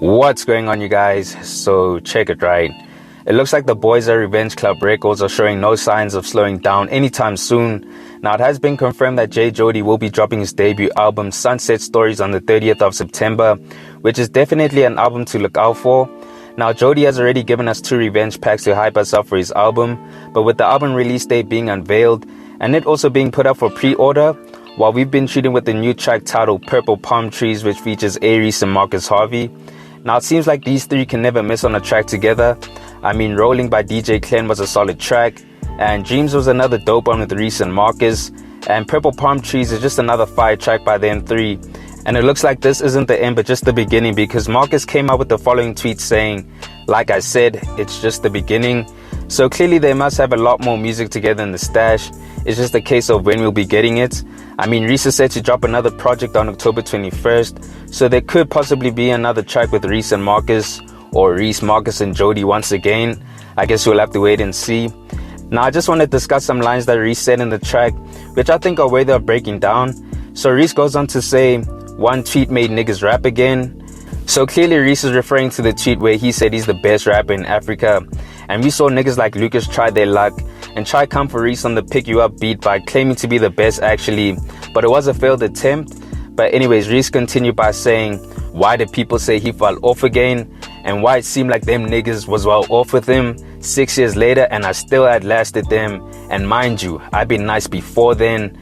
What's going on, you guys? So check it, right? It looks like the boys at Revenge Club Records are showing no signs of slowing down anytime soon. Now, it has been confirmed that Jody will be dropping his debut album Sunset Stories on the 30th of September, which is definitely an album to look out for. Now, Jody has already given us 2 revenge packs to hype us up for his album, but with the album release date being unveiled and it also being put up for pre-order, while we've been treating with the new track titled Purple Palm Trees, which features A-Reece and Marcus Harvey. Now, it seems like these 3 can never miss on a track together. I mean, Rolling by DJ Clen was a solid track, and Dreams was another dope one with Reece and Marcus, and Purple Palm Trees is just another fire track by them 3. And it looks like this isn't the end but just the beginning, because Marcus came out with the following tweet saying, "Like I said, it's just the beginning." So clearly they must have a lot more music together in the stash. It's just a case of when we'll be getting it. I mean, Reece is set to drop another project on October 21st, so there could possibly be another track with Reece and Marcus, or Reece, Marcus and Jody once again. I guess we'll have to wait and see. Now, I just want to discuss some lines that Reece said in the track, which I think are worthy of breaking down. So Reece goes on to say, "One tweet made niggas rap again." So clearly Reece is referring to the tweet where he said he's the best rapper in Africa. And we saw niggas like Lucas try their luck and try come for Reece on the Pick You Up beat by claiming to be the best actually, but it was a failed attempt. But anyways, Reece continued by saying, "Why did people say he fell off again? And why it seemed like them niggas was well off with him 6 years later and I still had lasted them. And mind you, I've been nice before then."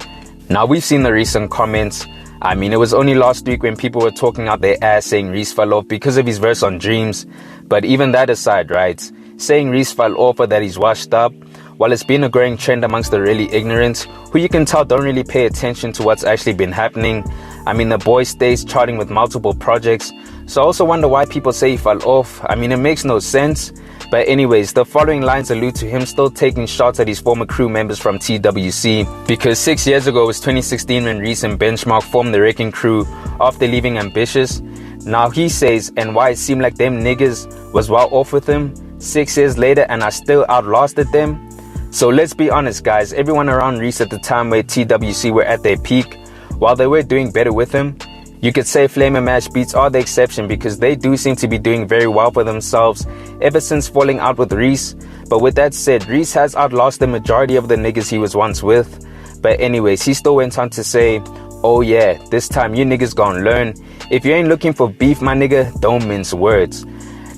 Now, we've seen the recent comments. I mean, it was only last week when people were talking out their ass saying Reece fell off because of his verse on Dreams. But even that aside, right, saying Reece fell off or that he's washed up, while it's been a growing trend amongst the really ignorant, who you can tell don't really pay attention to what's actually been happening. I mean, the boy stays charting with multiple projects, so I also wonder why people say he fell off. I mean, it makes no sense. But anyways, the following lines allude to him still taking shots at his former crew members from TWC, because 6 years ago was 2016 when Reece and Benchmark formed the Wrecking Crew after leaving Ambitious. Now he says, "And why it seemed like them niggas was well off with him 6 years later and I still outlasted them." So let's be honest, guys, everyone around Reece at the time where TWC were at their peak, while they were doing better with him, you could say Flame and Mash Beats are the exception, because they do seem to be doing very well for themselves ever since falling out with Reece. But with that said, Reece has outlasted the majority of the niggas he was once with. But anyways, he still went on to say, "Oh yeah, this time you niggas gon' learn. If you ain't looking for beef, my nigga, don't mince words."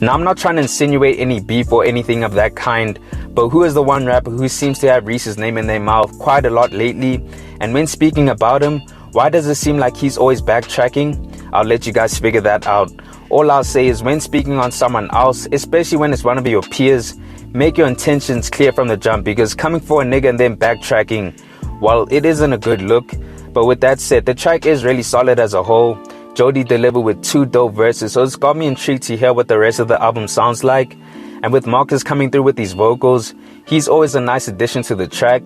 Now, I'm not trying to insinuate any beef or anything of that kind, but who is the one rapper who seems to have Reece's name in their mouth quite a lot lately? And when speaking about him, why does it seem like he's always backtracking? I'll let you guys figure that out. All I'll say is when speaking on someone else, especially when it's one of your peers, make your intentions clear from the jump, because coming for a nigga and then backtracking, well, it isn't a good look. But with that said, the track is really solid as a whole. Jody delivered with 2 dope verses, so it's got me intrigued to hear what the rest of the album sounds like. And with Marcus coming through with these vocals, he's always a nice addition to the track.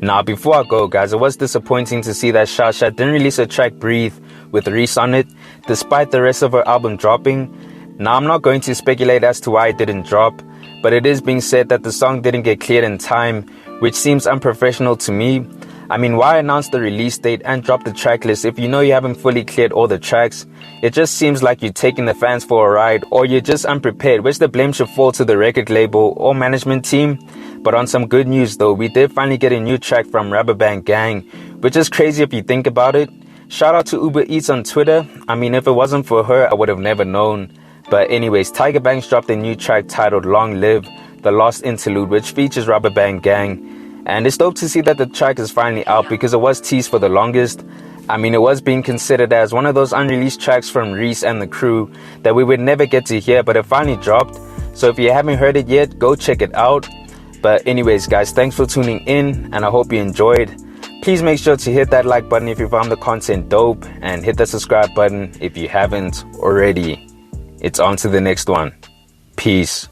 Now, before I go, guys, it was disappointing to see that Shasha didn't release a track Breathe with Reece on it, despite the rest of her album dropping. Now, I'm not going to speculate as to why it didn't drop, but it is being said that the song didn't get cleared in time, which seems unprofessional to me. I mean, why announce the release date and drop the track list if you know you haven't fully cleared all the tracks? It just seems like you're taking the fans for a ride, or you're just unprepared, which the blame should fall to the record label or management team. But on some good news though, we did finally get a new track from Rubber Band Gang, which is crazy if you think about it. Shout out to Uber Eats on Twitter. I mean, if it wasn't for her, I would have never known. But anyways, Tiger Banks dropped a new track titled Long Live, The Lost Interlude, which features Rubber Band Gang. And it's dope to see that the track is finally out, because it was teased for the longest. I mean, it was being considered as one of those unreleased tracks from Reece and the crew that we would never get to hear, but it finally dropped. So if you haven't heard it yet, go check it out. But anyways, guys, thanks for tuning in, and I hope you enjoyed. Please make sure to hit that like button if you found the content dope, and hit the subscribe button if you haven't already. It's on to the next one. Peace.